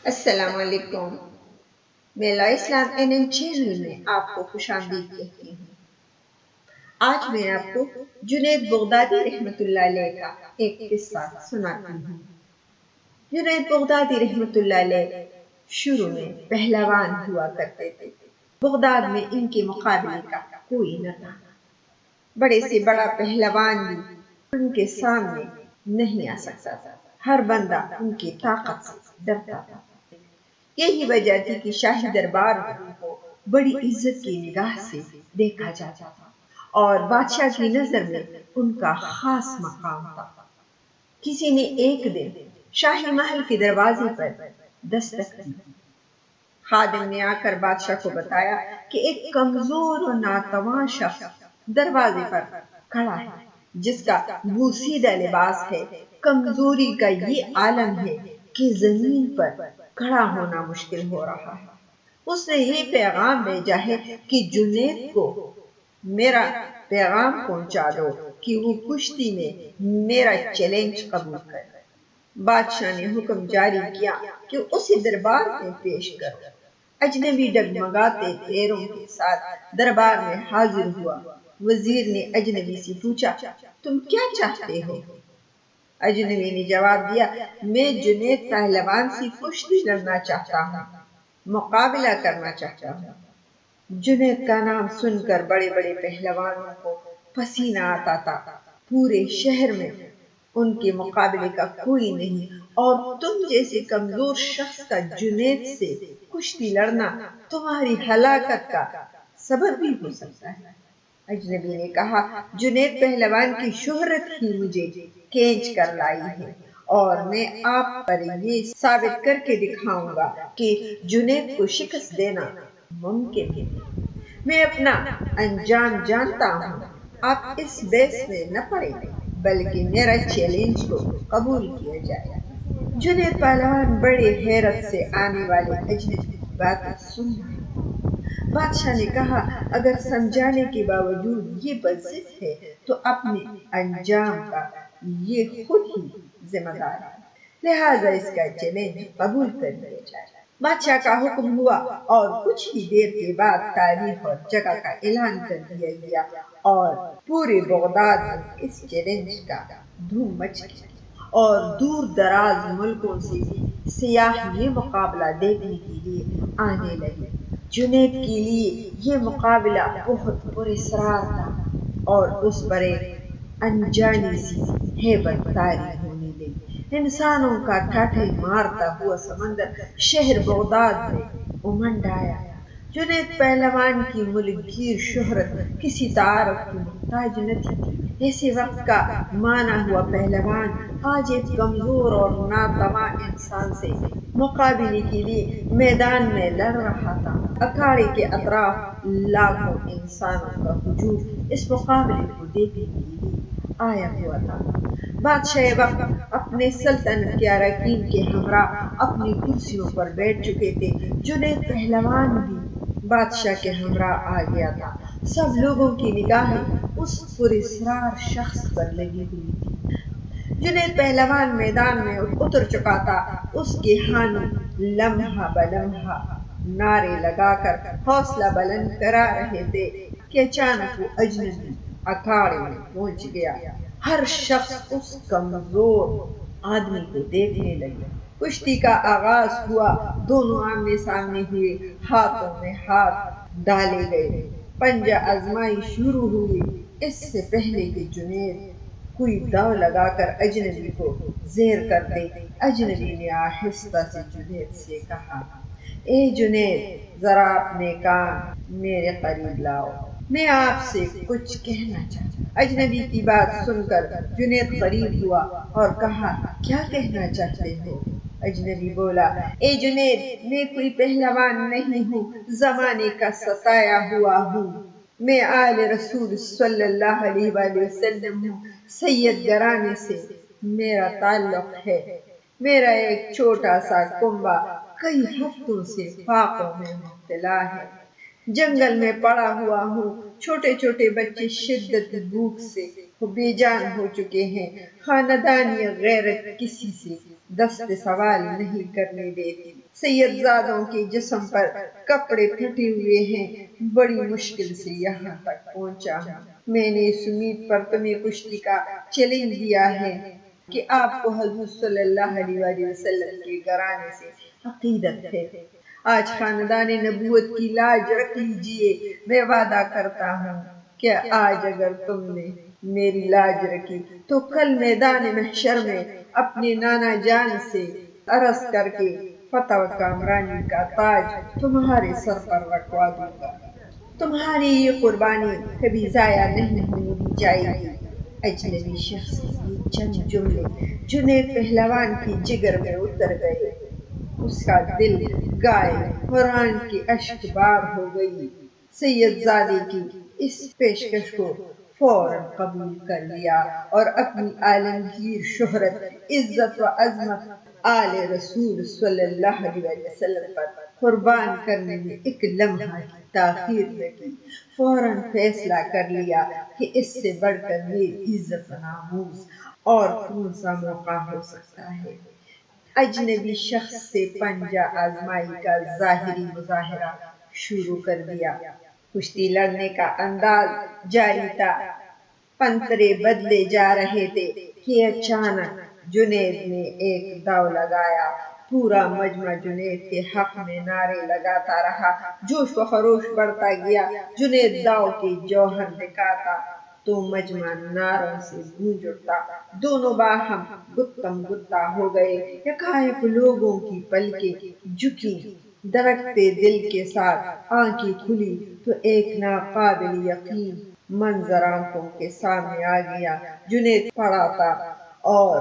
السلام علیکم۔ میلا اسلام چینل میں آپ کو خوش آمدید کہتی ہوں۔ آج میں آپ کو جنید بغدادی رحمت اللہ علیہ کا ایک قصہ سناتی ہوں۔ جنید بغدادی رحمت اللہ علیہ شروع میں پہلوان ہوا کرتے تھے۔ بغداد میں ان کے مقابلے کا کوئی نہ تھا۔ بڑے سے بڑا پہلوان بھی ان کے سامنے نہیں آ سکتا تھا۔ ہر بندہ ان کی طاقت سے ڈرتا تھا۔ یہی وجہ تھی کہ شاہی دربار میں کو بڑی عزت کی نگاہ سے دیکھا جاتا تھا اور بادشاہ کی نظر میں ان کا خاص مقام تھا۔ کسی نے ایک دن شاہی محل کے دروازے پر دستک دی۔ خادم نے آ کر بادشاہ کو بتایا کہ ایک کمزور اور ناتواں شخص دروازے پر کھڑا ہے، جس کا بوسیدہ لباس ہے۔ کمزوری کا یہ عالم ہے کہ زمین پر کھڑا ہونا مشکل ہو رہا ہے۔ اس نے یہ پیغام بھیجا ہے کہ جنید کو میرا پیغام پہنچا دو کہ وہ کشتی میں میرا چیلنج قبول کرے۔ بادشاہ نے حکم جاری کیا کہ اسے دربار میں پیش کرو۔ اجنبی ڈگمگاتے پیروں کے ساتھ دربار میں حاضر ہوا۔ وزیر نے اجنبی سے پوچھا، تم کیا چاہتے ہو؟ اجنبی نے جواب دیا، میں جنید پہلوان سے کشتی لڑنا چاہتا ہوں، مقابلہ کرنا چاہتا ہوں۔ جنید کا نام سن کر بڑے بڑے پہلوانوں کو پسینہ آتا تھا۔ پورے شہر میں ان کے مقابلے کا کوئی نہیں، اور تم جیسے کمزور شخص کا جنید سے کشتی لڑنا تمہاری ہلاکت کا سبب بھی ہو سکتا ہے۔ اجنبی نے کہا، جنید پہلوان کی شہرت ہی مجھے کھینچ کر لائی ہے، اور میں آپ پر یہ ثابت کر کے دکھاؤں گا کہ جنید کو شکست دینا ممکن ہے۔ میں اپنا انجام جانتا ہوں۔ آپ اس بحث میں نہ پڑیں، بلکہ میرا چیلنج کو قبول کیا جائے۔ جنید پہلوان بڑے حیرت سے آنے والے اجنبی کی باتیں سن رہا تھا۔ بادشاہ نے کہا، اگر سمجھانے کے باوجود یہ بزد ہے تو اپنے انجام کا یہ خود ہی ذمہ دار ہے، لہٰذا اس کا چیلنج قبول کر لیا جائے۔ بادشاہ کا حکم ہوا اور کچھ ہی دیر کے بعد تاریخ اور جگہ کا اعلان کر دیا گیا، اور پورے بغداد میں اس چیلنج کا دھوم مچ گئی، اور دور دراز ملکوں سے بھی سیاح یہ مقابلہ دیکھنے کے لیے آنے لگے۔ جنید کے لیے یہ مقابلہ بہت پراسرار تھا، اور اس پر ایک انجانی سی ہیبت طاری ہونے لگی۔ انسانوں کا ٹھاٹھے مارتا ہوا سمندر شہر بغداد میں امنڈ آیا۔ جنید پہلوان کی ملک گیر شہرت کسی تعارف کی محتاج نہ تھی۔ ایسے وقت کا مانا ہوا پہلوان آج ایک کمزور اور ناتواں انسان سے مقابلے کے لیے میدان میں لڑ رہا تھا۔ اکھاڑے کے اطراف لاکھوں انسانوں کا ہجوم اس مقابلے کو دیکھنے کے لیے آیا ہوا تھا۔ بادشاہ وقت اپنے سلطنت کے اراکین کے ہمراہ اپنی کرسیوں پر بیٹھ چکے تھے۔ جنید پہلوان بھی بادشاہ کے ہمراہ آ گیا تھا۔ سب لوگوں کی نگاہیں اس پراسرار شخص پر لگی ہوئی تھی۔ جنید پہلوان میدان میں اتر چکا تھا۔ اس کے حامی لمحہ بلمحہ نعرے لگا کر حوصلہ بلند کرا رہے تھے کہ اچانک وہ اجنبی اکھاڑے میں پہنچ گیا۔ ہر شخص اس کمزور آدمی کو دیکھنے لگے۔ کشتی کا آغاز ہوا۔ دونوں آمنے سامنے ہوئے، ہاتھوں میں ہاتھ ڈالے گئے، پنجہ آزمائی شروع ہوئی۔ اس سے پہلے کہ جنید کوئی داؤ لگا کر اجنبی کو زیر کر دے، اجنبی نے آہستہ سے جنید سے کہا، اے جنید، ذرا اپنے کان میرے قریب لاؤ، میں آپ سے کچھ کہنا چاہتا ہوں۔ اجنبی کی بات سن کر جنید قریب ہوا اور کہا، کیا کہنا چاہتے ہو؟ اجنبی بولا، اے جنید، میں کوئی پہلوان نہیں ہوں، زمانے کا ستایا ہوا ہوں۔ میں آل رسول صلی اللہ علیہ وآلہ وسلم ہوں۔ سید گھرانے سے میرا تعلق ہے۔ میرا ایک چھوٹا سا کنبہ کئی ہفتوں سے فاقوں میں مبتلا ہے۔ جنگل میں پڑا ہوا ہوں۔ چھوٹے چھوٹے بچے شدتی بھوک سے بے جان ہو چکے ہیں۔ خاندانی غیرت کسی سے دست سوال نہیں کرنے دیتی۔ سید زادوں کے جسم پر کپڑے پھٹے ہوئے ہیں، بڑی مشکل سے یہاں تک پہنچا ہوں۔ میں نے اس امید پر تمہیں کشتی کا چیلنج دیا ہے کہ آپ کو حضور صلی اللہ علیہ وآلہ وسلم کے گھرانے سے عقیدت ہے۔ آج خاندان نبوت کی لاج رکھ لیجئے، میں وعدہ کرتا ہوں کہ آج اگر تم نے میری لاج رکھی تو کل میدان محشر میں اپنے نانا جان سے عرض کر کے فتح و کامرانی کا تاج تمہارے سر پر رکھوا دوں گا۔ تمہاری یہ قربانی کبھی ضائع نہیں ہونے دی جائے گی۔ اجنبی شخص کے یہ چند جملے جنید پہلوان کی جگر میں اتر گئے۔ اس کا دل گائے قرآن کی اشک بار ہو گئی۔ سید زادے کی اس پیشکش کو فوراً قبول کر لیا اور اپنی عالمگیر شہرت، عزت و عظمت آل رسول صلی اللہ علیہ وسلم پر قربان کرنے میں ایک لمحہ کی تاخیر نہ کی۔ فوراً فیصلہ کر لیا کہ اس سے بڑھ کر میری عزت و ناموس اور کون سا موقع ہو سکتا ہے۔ اجنبی شخص سے پنجہ آزمائی کا ظاہری مظاہرہ شروع کر دیا۔ کشتی لڑنے کا انداز جاری تھا، پنترے بدلے جا رہے تھے کہ اچانک جنید نے ایک داؤ لگایا۔ پورا مجمع جنید کے حق میں نعرے لگاتا رہا، جوش و خروش بڑھتا گیا۔ جنید داؤ کے جوہر دکھاتا تو مجمع نعروں سے گونج اٹھتا۔ دونوں باہم گتم گتا ہو گئے۔ یکایک لوگوں کی پلکیں جھکی، دھڑکتے دل کے ساتھ آنکھیں کھلی تو ایک ناقابل یقین منظر آنکھوں کے سامنے آ گیا۔ جنید پڑا تھا اور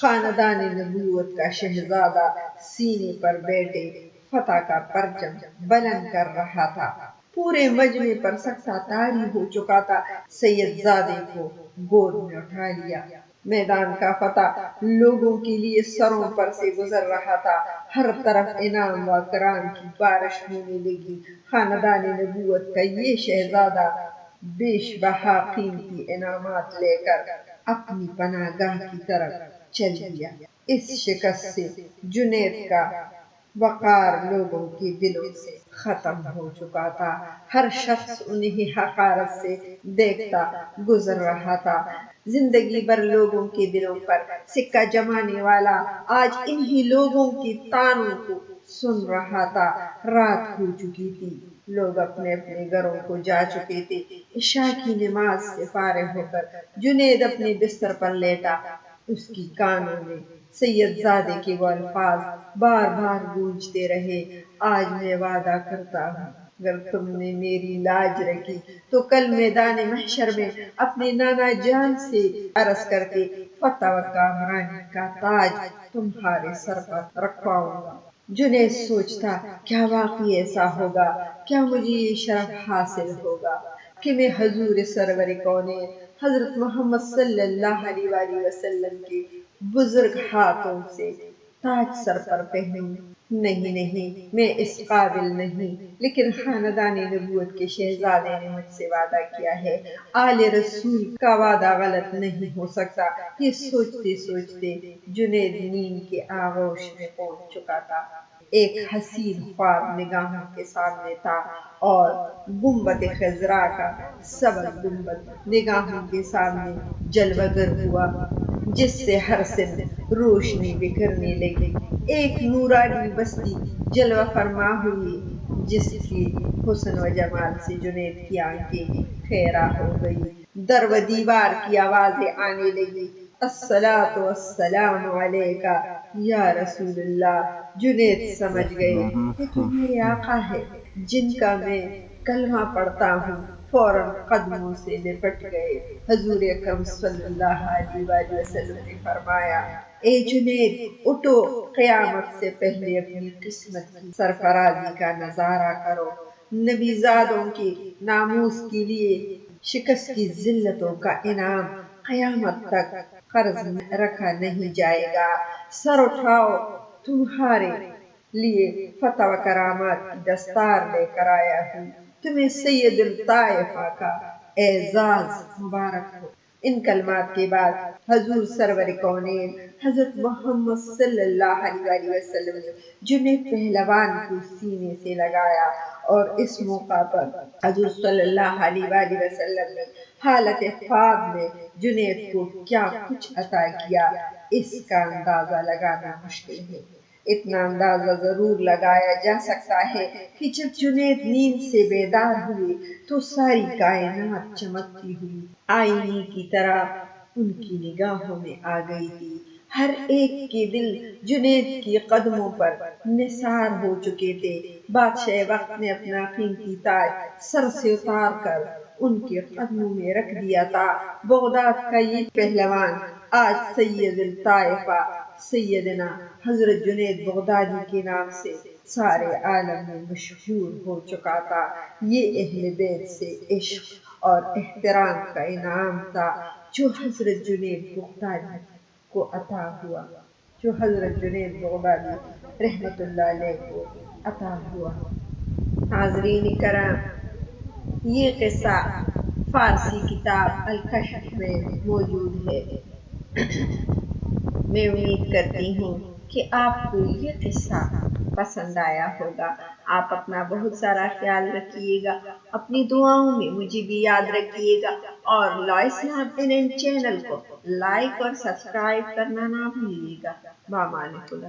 خاندان نبوت کا شہزادہ سینے پر بیٹھے فتح کا پرچم بلند کر رہا تھا۔ پورے مجمع پر سکتہ طاری ہو چکا تھا۔ سید زادے کو گود میں اٹھا لیا۔ میدان کا فتح لوگوں کے لیے سروں پر سے گزر رہا تھا۔ ہر طرف انعام و اکرام کی بارش ہونے لگی۔ خاندان نبوت کا یہ شہزادہ بیش بہا قیمتی انعامات لے کر اپنی پناہ گاہ کی طرف چل دیا۔ اس شکست سے جنید کا وقار لوگوں کے دلوں سے ختم ہو چکا تھا۔ ہر شخص انہیں حقارت سے دیکھتا گزر رہا تھا۔ زندگی بھر لوگوں کے دلوں پر سکہ جمانے والا آج انہی لوگوں کے طعنوں کو سن رہا تھا۔ رات ہو چکی تھی، لوگ اپنے اپنے گھروں کو جا چکے تھے۔ عشاء کی نماز سے فارغ ہو کر جنید اپنے بستر پر لیٹا۔ اس کی کانوں میں سید زادے کے وہ الفاظ بار بار گونجتے رہے، آج میں وعدہ کرتا ہوں اگر تم نے میری لاج رکھی تو کل میدان محشر میں اپنے نانا جان سے عرض کر کے فتح و کامرانی کا تاج تمہارے سر پر رکھواؤں گا۔ جنید سوچتا، کیا واقعی ایسا ہوگا؟ کیا مجھے یہ شرف حاصل ہوگا کہ میں حضور سرور کونین حضرت محمد صلی اللہ علیہ وآلہ وسلم کے بزرگ ہاتھوں سے تاج سر پر پہنوں؟ نہیں، میں اس قابل نہیں، لیکن خاندان نبوت کے شہزادے نے مجھ سے وعدہ کیا ہے، آل رسول کا وعدہ غلط نہیں ہو سکتا۔ یہ سوچتے سوچتے جنید نیند کے آغوش میں پہنچ چکا تھا۔ ایک حسین خواب نگاہوں کے سامنے تھا اور گنبد خضرا کا سبز گنبد نگاہوں کے سامنے جلوہ گر ہوا، جس سے ہر سمت روشنی بکھرنے لگی۔ ایک نورانی بستی جلوہ فرما ہوئی، جس کی حسن و جمال سے جنید کی آنکھیں خیرہ ہو گئی۔ در و دیوار کی آوازیں آنے لگی، الصلاۃ والسلام علیک یا رسول اللہ۔ جنید سمجھ گئے کہ تو میرے آقا ہے جن کا میں کلمہ پڑھتا ہوں۔ فوراً قدموں سے لپٹ گئے۔ حضور اکرم صلی اللہ علیہ وآلہ وسلم نے فرمایا، اے جنید اٹھو، قیامت سے پہلے اپنی قسمت کی سرفرازی کا نظارہ کرو۔ نبی زادوں کے ناموس کے لیے شکست کی ذلتوں کا انعام قیامت تک قرض رکھا نہیں جائے گا۔ سر اٹھاؤ، تمہارے لیے فتح و کرامات کی دستار لے کر آیا ہوں۔ تمہیں سید الطائفہ کا اعزاز مبارک ہو۔ ان کلمات کے بعد حضور سرور کونین حضرت محمد صلی اللہ علیہ وسلم نے جنید پہلوان کو سینے سے لگایا اور اس موقع پر حضور صلی اللہ علیہ وسلم نے حالت خواب میں جنید کو کیا کچھ عطا کیا، اس کا اندازہ لگانا مشکل ہے۔ اتنا اندازہ ضرور لگایا جا سکتا ہے کہ جب جنید نیند سے بیدار ہوئے تو ساری کائنات چمکتی ہوئی آئینے کی طرح ان کی نگاہوں میں آ گئی تھی۔ ہر ایک کے دل جنید کی قدموں پر نثار ہو چکے تھے۔ بادشاہ وقت نے اپنا قیمتی تاج سر سے اتار کر ان کے قدموں میں رکھ دیا تھا۔ بغداد کا یہ پہلوان آج سید الطائفہ سیدنا حضرت جنید بغدادی کے نام سے سارے عالم میں مشہور ہو چکا تھا۔ یہ اہل بیت سے عشق اور احترام کا انعام تھا جو حضرت جنید بغدادی کو عطا ہوا، رحمت اللہ علیہ کو عطا ہوا۔ حاضرین کرام، یہ قصہ فارسی کتاب الکشف میں موجود ہے۔ میں امید کرتی ہوں کہ آپ کو یہ قصہ پسند آیا ہوگا۔ آپ اپنا بہت سارا خیال رکھیے گا، اپنی دعاؤں میں مجھے بھی یاد رکھیے گا، اور لا اسلام NN چینل کو لائک اور سبسکرائب کرنا نہ بھولیے گا۔ بامان خدا۔